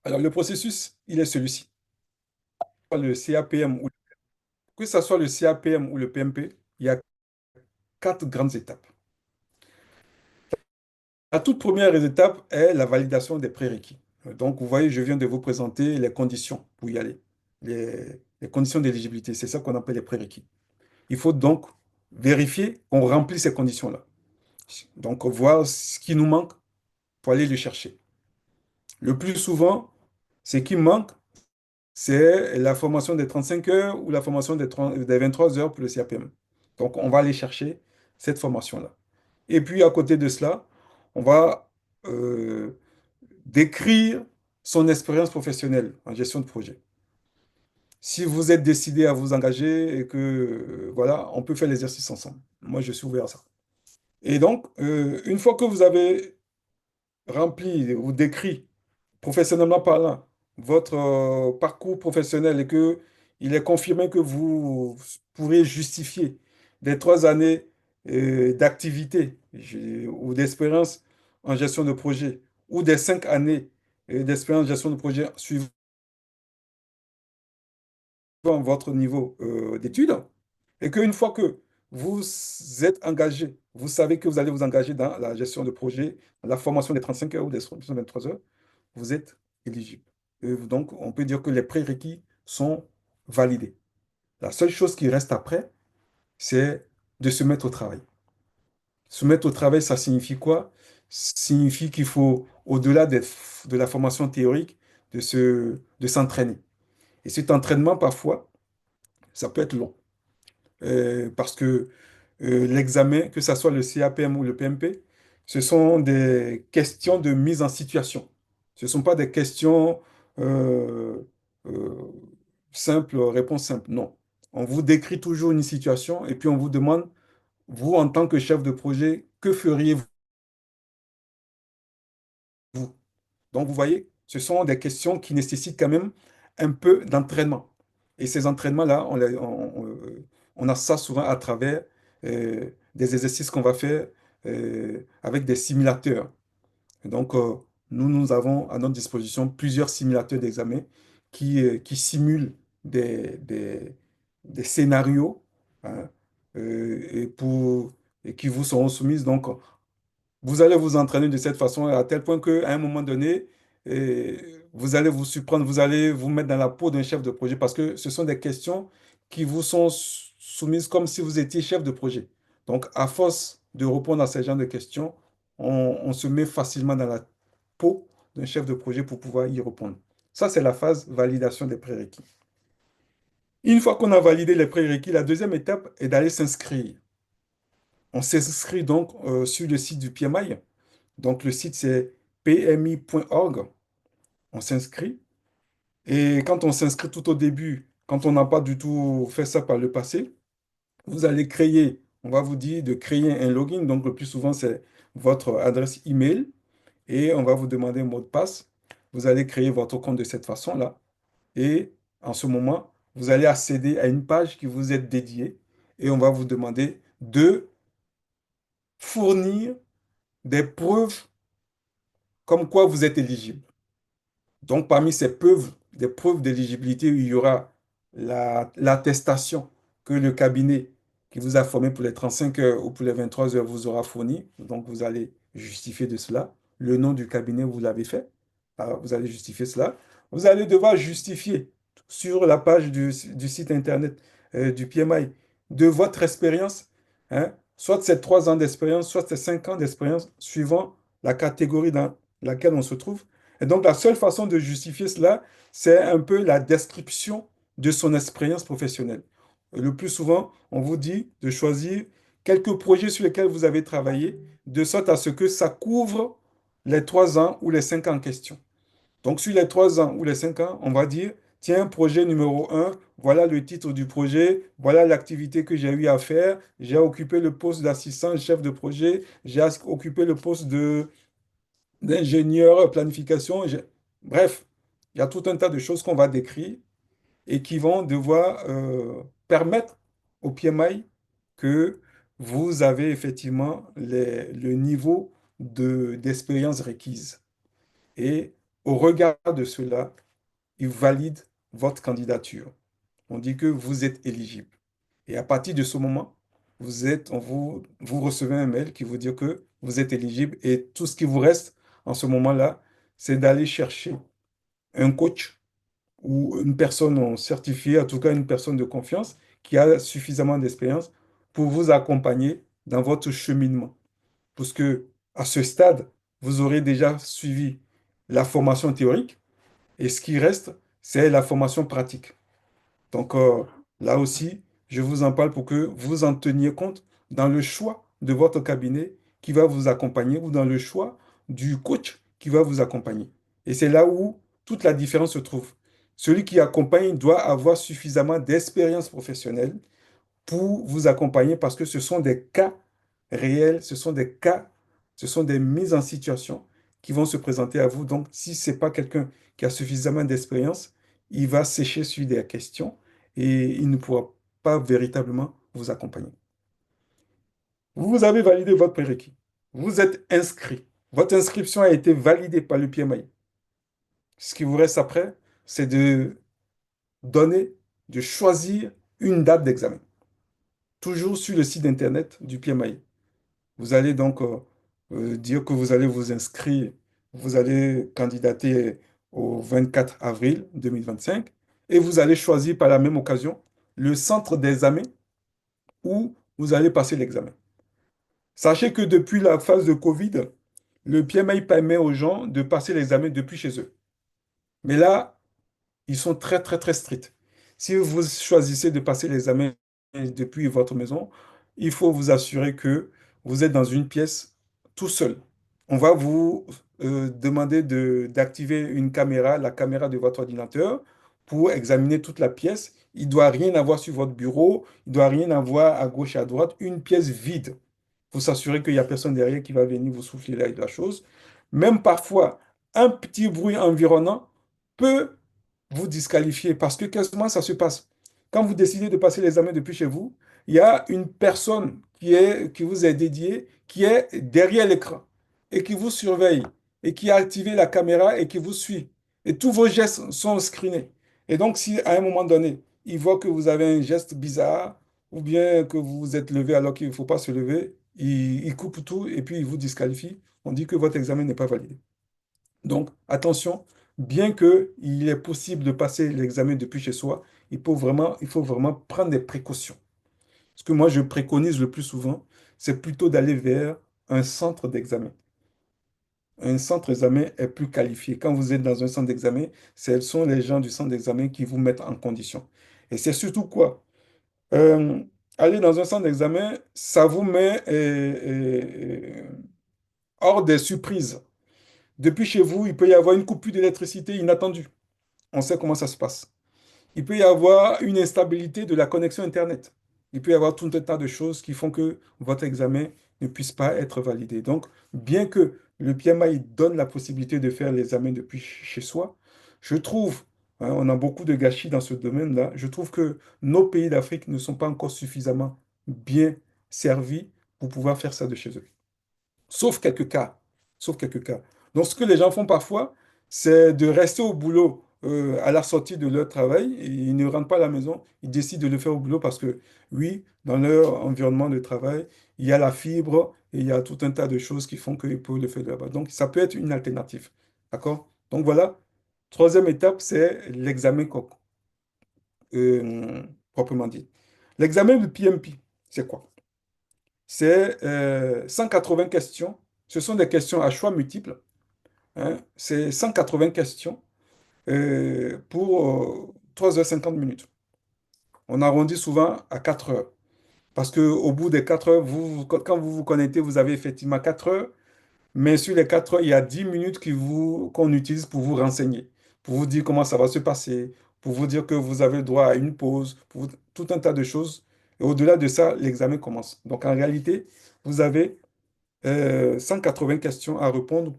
Alors, le processus, il est celui-ci. Le CAPM ou, que ce soit le CAPM ou le PMP, il y a quatre grandes étapes. La toute première étape est la validation des prérequis. Donc, vous voyez, je viens de vous présenter les conditions pour y aller, les conditions d'éligibilité. C'est ça qu'on appelle les prérequis. Il faut donc vérifier qu'on remplit ces conditions-là. Donc, voir ce qui nous manque pour aller le chercher. Le plus souvent, ce qui manque, c'est la formation des 35 heures ou la formation des 23 heures pour le CAPM. Donc, on va aller chercher cette formation-là. Et puis, à côté de cela, on va décrire son expérience professionnelle en gestion de projet. Si vous êtes décidé à vous engager et que, voilà, on peut faire l'exercice ensemble. Moi, je suis ouvert à ça. Et donc, une fois que vous avez rempli ou décrit professionnellement parlant votre parcours professionnel et que il est confirmé que vous pourrez justifier des 3 années d'activité ou d'expérience en gestion de projet ou des 5 années d'expérience en gestion de projet suivant votre niveau d'études et qu'une fois que vous êtes engagé, vous savez que vous allez vous engager dans la gestion de projet, la formation des 35 heures ou des 23 heures, vous êtes éligible. Et donc, on peut dire que les prérequis sont validés. La seule chose qui reste après, c'est de se mettre au travail. Se mettre au travail, ça signifie quoi? Ça signifie qu'il faut, au-delà de la formation théorique, de s'entraîner. Et cet entraînement, parfois, ça peut être long. Parce que l'examen, que ce soit le CAPM ou le PMP, ce sont des questions de mise en situation. Ce ne sont pas des questions euh, euh, simples, réponses simples. Non. On vous décrit toujours une situation et puis on vous demande, vous, en tant que chef de projet, que feriez-vous? Donc, vous voyez, ce sont des questions qui nécessitent quand même un peu d'entraînement. Et ces entraînements-là, on a ça souvent à travers des exercices qu'on va faire avec des simulateurs. Et donc, nous avons à notre disposition plusieurs simulateurs d'examen qui simulent des scénarios, hein, et qui vous seront soumis. Donc, vous allez vous entraîner de cette façon à tel point qu'à un moment donné, vous allez vous surprendre, vous allez vous mettre dans la peau d'un chef de projet parce que ce sont des questions qui vous sont soumises comme si vous étiez chef de projet. Donc, à force de répondre à ce genre de questions, on se met facilement dans la peau d'un chef de projet pour pouvoir y répondre. Ça, c'est la phase validation des prérequis. Une fois qu'on a validé les prérequis, la deuxième étape est d'aller s'inscrire. On s'inscrit donc sur le site du PMI. Donc, le site, c'est pmi.org. On s'inscrit. Et quand on s'inscrit tout au début, quand on n'a pas du tout fait ça par le passé, vous allez créer, on va vous dire de créer un login. Donc, le plus souvent, c'est votre adresse email. Et on va vous demander un mot de passe. Vous allez créer votre compte de cette façon-là. Et en ce moment, vous allez accéder à une page qui vous est dédiée. Et on va vous demander de fournir des preuves comme quoi vous êtes éligible. Donc, parmi ces preuves, des preuves d'éligibilité, il y aura l'attestation que le cabinet qui vous a formé pour les 35 heures ou pour les 23 heures vous aura fourni. Donc, vous allez justifier de cela. Le nom du cabinet, vous l'avez fait. Alors, vous allez justifier cela. Vous allez devoir justifier sur la page du site internet du PMI de votre expérience, hein, soit c'est 3 ans d'expérience, soit c'est 5 ans d'expérience, suivant la catégorie dans laquelle on se trouve. Et donc, la seule façon de justifier cela, c'est un peu la description de son expérience professionnelle. Le plus souvent, on vous dit de choisir quelques projets sur lesquels vous avez travaillé, de sorte à ce que ça couvre les 3 ans ou les 5 ans en question. Donc, sur les 3 ans ou les 5 ans, on va dire, tiens, projet numéro un, voilà le titre du projet, voilà l'activité que j'ai eu à faire. J'ai occupé le poste d'assistant chef de projet, j'ai occupé le poste d'ingénieur, planification. Bref, il y a tout un tas de choses qu'on va décrire et qui vont devoir permettre au PMI que vous avez effectivement le niveau d'expérience requise. Et au regard de cela, ils valident votre candidature. On dit que vous êtes éligible. Et à partir de ce moment, vous recevez un mail qui vous dit que vous êtes éligible et tout ce qui vous reste en ce moment-là, c'est d'aller chercher un coach ou une personne certifiée, en tout cas une personne de confiance, qui a suffisamment d'expérience pour vous accompagner dans votre cheminement. Parce que à ce stade, vous aurez déjà suivi la formation théorique et ce qui reste, c'est la formation pratique. Donc là aussi, je vous en parle pour que vous en teniez compte dans le choix de votre cabinet qui va vous accompagner ou dans le choix du coach qui va vous accompagner. Et c'est là où toute la différence se trouve. Celui qui accompagne doit avoir suffisamment d'expérience professionnelle pour vous accompagner parce que ce sont des cas réels, ce sont des cas, ce sont des mises en situation qui vont se présenter à vous. Donc, si ce n'est pas quelqu'un qui a suffisamment d'expérience, il va sécher sur des questions et il ne pourra pas véritablement vous accompagner. Vous avez validé votre prérequis. Vous êtes inscrit. Votre inscription a été validée par le PMI. Ce qui vous reste après, c'est de donner, de choisir une date d'examen. Toujours sur le site internet du PMI. Vous allez donc dire que vous allez vous inscrire, vous allez candidater au 24 avril 2025 et vous allez choisir par la même occasion le centre d'examen où vous allez passer l'examen. Sachez que depuis la phase de Covid, le PMI permet aux gens de passer l'examen depuis chez eux. Mais là, ils sont très, très, très stricts. Si vous choisissez de passer l'examen depuis votre maison, il faut vous assurer que vous êtes dans une pièce tout seul. On va vous demander d'activer une caméra, la caméra de votre ordinateur, pour examiner toute la pièce. Il ne doit rien avoir sur votre bureau, il ne doit rien avoir à gauche et à droite, une pièce vide. Vous s'assurer qu'il n'y a personne derrière qui va venir vous souffler la chose. Même parfois, un petit bruit environnant peut vous disqualifier parce que comment ça se passe? Quand vous décidez de passer l'examen depuis chez vous, il y a une personne qui vous est dédiée, qui est derrière l'écran et qui vous surveille et qui a activé la caméra et qui vous suit. Et tous vos gestes sont screenés. Et donc, si à un moment donné, il voit que vous avez un geste bizarre ou bien que vous vous êtes levé alors qu'il ne faut pas se lever, il coupe tout et puis il vous disqualifie. On dit que votre examen n'est pas validé. Donc, attention, bien qu'il est possible de passer l'examen depuis chez soi, il faut vraiment prendre des précautions. Ce que moi, je préconise le plus souvent, c'est plutôt d'aller vers un centre d'examen. Un centre d'examen est plus qualifié. Quand vous êtes dans un centre d'examen, ce sont les gens du centre d'examen qui vous mettent en condition. Et c'est surtout quoi? Euh, Aller dans un centre d'examen, ça vous met hors des surprises. Depuis chez vous, il peut y avoir une coupure d'électricité inattendue. On sait comment ça se passe. Il peut y avoir une instabilité de la connexion Internet. Il peut y avoir tout un tas de choses qui font que votre examen ne puisse pas être validé. Donc, bien que le PMI donne la possibilité de faire l'examen depuis chez soi, je trouve, hein, on a beaucoup de gâchis dans ce domaine-là, je trouve que nos pays d'Afrique ne sont pas encore suffisamment bien servis pour pouvoir faire ça de chez eux. Sauf quelques cas. Sauf quelques cas. Donc, ce que les gens font parfois, c'est de rester au boulot à la sortie de leur travail. Et ils ne rentrent pas à la maison. Ils décident de le faire au boulot parce que, oui, dans leur environnement de travail, il y a la fibre et il y a tout un tas de choses qui font qu'ils peuvent le faire là-bas. Donc, ça peut être une alternative. D'accord? Donc, voilà. Troisième étape, c'est l'examen proprement dit. L'examen du PMP, c'est quoi? C'est 180 questions. Ce sont des questions à choix multiples, hein. C'est 180 questions pour 3 h 50 minutes. On arrondit souvent à 4 heures. Parce qu'au bout des 4 heures, quand vous vous connectez, vous avez effectivement 4 heures. Mais sur les 4 heures, il y a 10 minutes qu'on utilise pour vous renseigner, pour vous dire comment ça va se passer, pour vous dire que vous avez le droit à une pause, tout un tas de choses. Et au-delà de ça, l'examen commence. Donc en réalité, vous avez 180 questions à répondre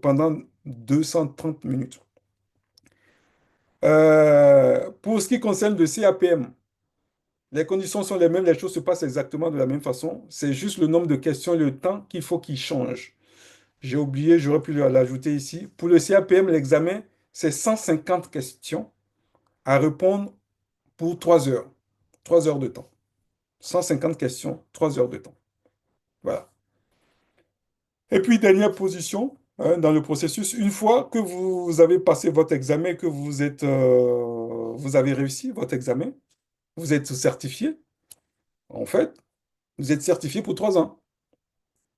pendant 230 minutes. Pour ce qui concerne le CAPM, les conditions sont les mêmes, les choses se passent exactement de la même façon. C'est juste le nombre de questions et le temps qu'il faut qu'ils changent. J'ai oublié, j'aurais pu l'ajouter ici. Pour le CAPM, l'examen, c'est 150 questions à répondre pour 3 heures. 3 heures de temps. 150 questions, 3 heures de temps. Voilà. Et puis, dernière position hein, dans le processus, une fois que vous avez passé votre examen, que vous avez réussi votre examen, vous êtes certifié, en fait, vous êtes certifié pour 3 ans.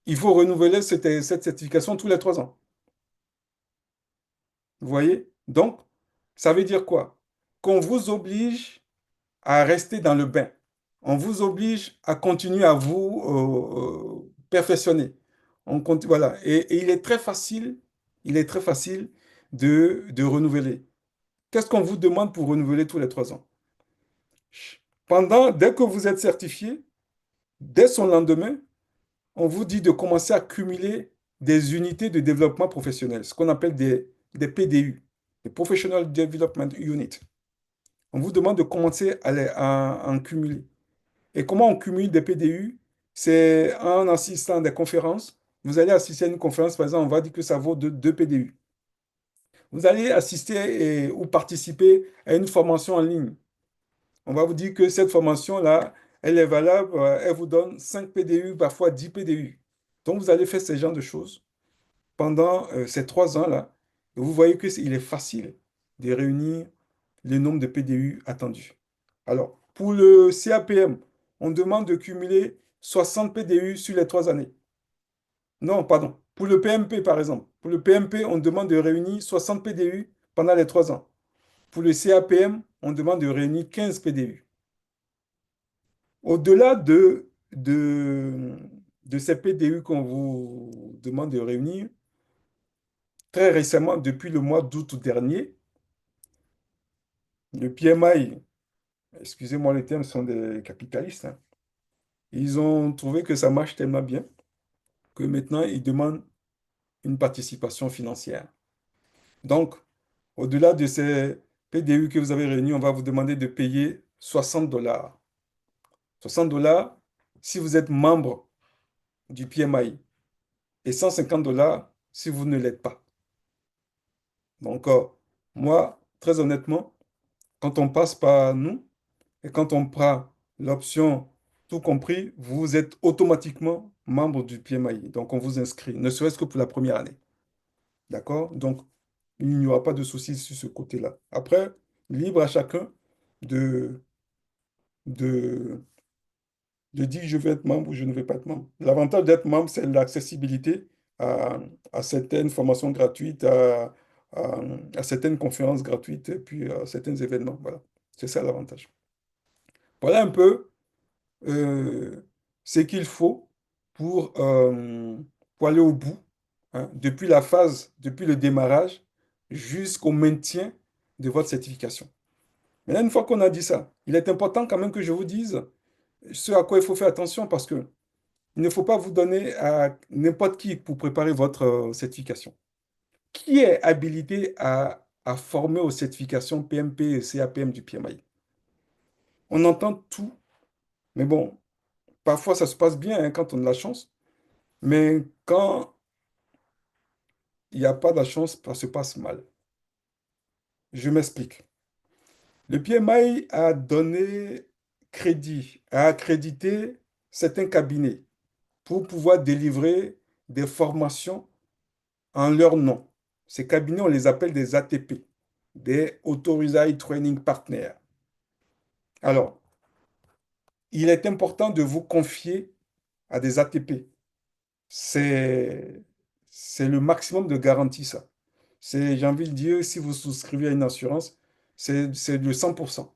Il faut renouveler cette certification tous les 3 ans. Vous voyez? Donc, ça veut dire quoi? Qu'on vous oblige à rester dans le bain. On vous oblige à continuer à vous perfectionner. Voilà. Et il est très facile de renouveler. Qu'est-ce qu'on vous demande pour renouveler tous les 3 ans? Dès que vous êtes certifié, dès son lendemain, on vous dit de commencer à cumuler des unités de développement professionnel, ce qu'on appelle des PDU, des Professional Development Unit. On vous demande de commencer à en cumuler. Et comment on cumule des PDU? C'est en assistant à des conférences. Vous allez assister à une conférence, par exemple, on va dire que ça vaut 2 PDU. Vous allez assister ou participer à une formation en ligne. On va vous dire que cette formation-là, elle est valable, elle vous donne 5 PDU, parfois 10 PDU. Donc, vous allez faire ce genre de choses pendant ces 3 ans-là. Et vous voyez qu'il est facile de réunir le nombre de PDU attendus. Alors, pour le CAPM, on demande de cumuler 60 PDU sur les 3 années. Non, pardon. Pour le PMP, par exemple. Pour le PMP, on demande de réunir 60 PDU pendant les 3 ans. Pour le CAPM, on demande de réunir 15 PDU. Au-delà de ces PDU qu'on vous demande de réunir, très récemment, depuis le mois d'août dernier, le PMI, excusez-moi les termes, sont des capitalistes, hein. Ils ont trouvé que ça marche tellement bien que maintenant, ils demandent une participation financière. Donc, au-delà de ces PDU que vous avez réunis, on va vous demander de payer 60 dollars. 60 dollars si vous êtes membre du PMI et 150 dollars si vous ne l'êtes pas. Donc, moi, très honnêtement, quand on passe par nous et quand on prend l'option tout compris, vous êtes automatiquement membre du PMI. Donc, on vous inscrit, ne serait-ce que pour la première année. D'accord? Donc, il n'y aura pas de souci sur ce côté-là. Après, libre à chacun de, de, de dire je veux être membre ou je ne veux pas être membre. L'avantage d'être membre, c'est l'accessibilité à, à certaines formations gratuites, à- à certaines conférences gratuites et puis à certains événements. Voilà. C'est ça l'avantage. Voilà un peu euh, ce qu'il faut pour aller au bout, hein, depuis le démarrage jusqu'au maintien de votre certification. Maintenant, une fois qu'on a dit ça, il est important quand même que je vous dise ce à quoi il faut faire attention parce que il ne faut pas vous donner à n'importe qui pour préparer votre certification. Qui est habilité à former aux certifications PMP et CAPM du PMI? On entend tout, mais bon, parfois ça se passe bien hein, quand on a de la chance, mais quand il n'y a pas de la chance, ça se passe mal. Je m'explique. Le PMI a donné crédit, a accrédité certains cabinets pour pouvoir délivrer des formations en leur nom. Ces cabinets, on les appelle des ATP, des Authorized Training Partners. Alors, il est important de vous confier à des ATP. C'est, c'est le maximum de garantie, ça. J'ai envie de dire, si vous souscrivez à une assurance, c'est le 100%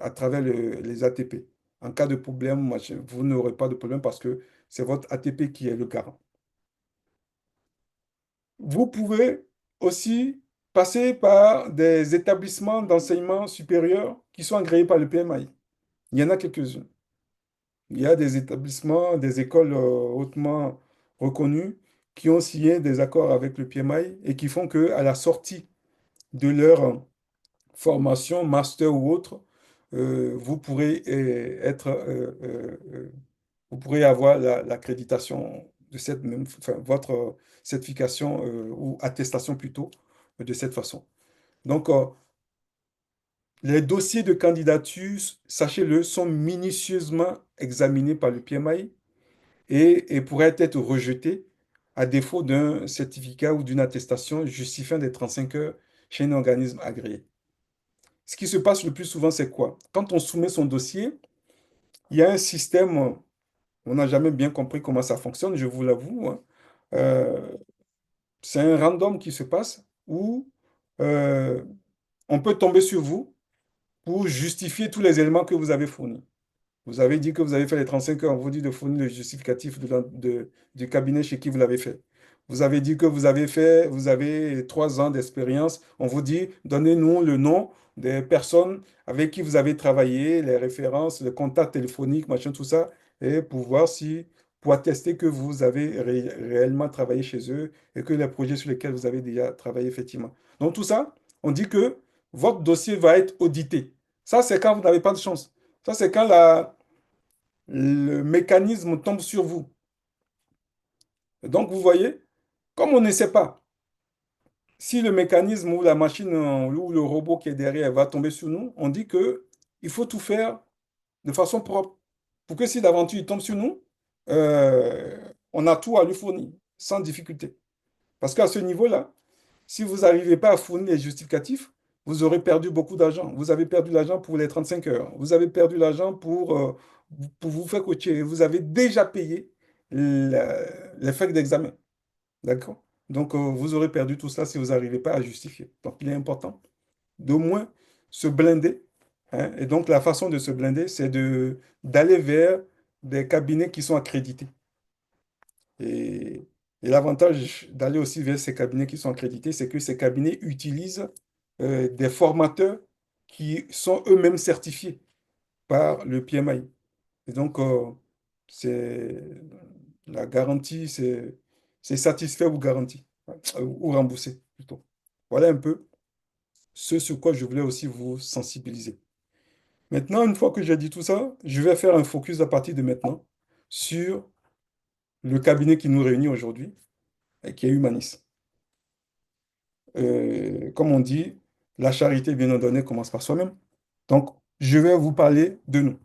à travers les ATP. En cas de problème, vous n'aurez pas de problème parce que c'est votre ATP qui est le garant. Vous pouvez aussi passer par des établissements d'enseignement supérieur qui sont agréés par le PMI. Il y en a quelques-uns. Il y a des établissements, des écoles hautement reconnues qui ont signé des accords avec le PMI et qui font qu'à la sortie de leur formation, master ou autre, vous pourrez vous pourrez avoir l'accréditation de cette même, enfin, votre certification ou attestation plutôt de cette façon. Donc, les dossiers de candidature, sachez-le, sont minutieusement examinés par le PMI et pourraient être rejetés à défaut d'un certificat ou d'une attestation justifiant des 35 heures chez un organisme agréé. Ce qui se passe le plus souvent, c'est quoi? Quand on soumet son dossier, il y a un système, on n'a jamais bien compris comment ça fonctionne, je vous l'avoue, hein. Euh, c'est un random qui se passe où euh, on peut tomber sur vous pour justifier tous les éléments que vous avez fournis. Vous avez dit que vous avez fait les 35 heures, on vous dit de fournir le justificatif du cabinet chez qui vous l'avez fait. Vous avez dit que vous avez 3 ans d'expérience, on vous dit, donnez-nous le nom des personnes avec qui vous avez travaillé, les références, le contact téléphonique, machin, tout ça, et pour voir si, pour attester que vous avez réellement travaillé chez eux et que les projets sur lesquels vous avez déjà travaillé, effectivement. Donc tout ça, on dit que votre dossier va être audité. Ça, c'est quand vous n'avez pas de chance. Ça, c'est quand le mécanisme tombe sur vous. Donc, vous voyez, comme on ne sait pas si le mécanisme ou la machine ou le robot qui est derrière va tomber sur nous, on dit que il faut tout faire de façon propre pour que si d'aventure il tombe sur nous, euh, on a tout à lui fournir sans difficulté. Parce qu'à ce niveau-là, si vous n'arrivez pas à fournir les justificatifs, vous aurez perdu beaucoup d'argent. Vous avez perdu l'argent pour les 35 heures. Vous avez perdu l'argent pour vous faire coacher. Vous avez déjà payé les frais d'examen. D'accord? Donc, vous aurez perdu tout ça si vous n'arrivez pas à justifier. Donc, il est important d'au moins se blinder, hein. Et donc, la façon de se blinder, c'est d'aller vers des cabinets qui sont accrédités. Et, et l'avantage d'aller aussi vers ces cabinets qui sont accrédités, c'est que ces cabinets utilisent des formateurs qui sont eux-mêmes certifiés par le PMI. Et donc, c'est la garantie, c'est satisfait ou garanti, ou remboursé plutôt. Voilà un peu ce sur quoi je voulais aussi vous sensibiliser. Maintenant, une fois que j'ai dit tout ça, je vais faire un focus à partir de maintenant sur le cabinet qui nous réunit aujourd'hui, et qui est Humanis. Comme on dit, la charité bien ordonnée commence par soi-même. Donc, je vais vous parler de nous.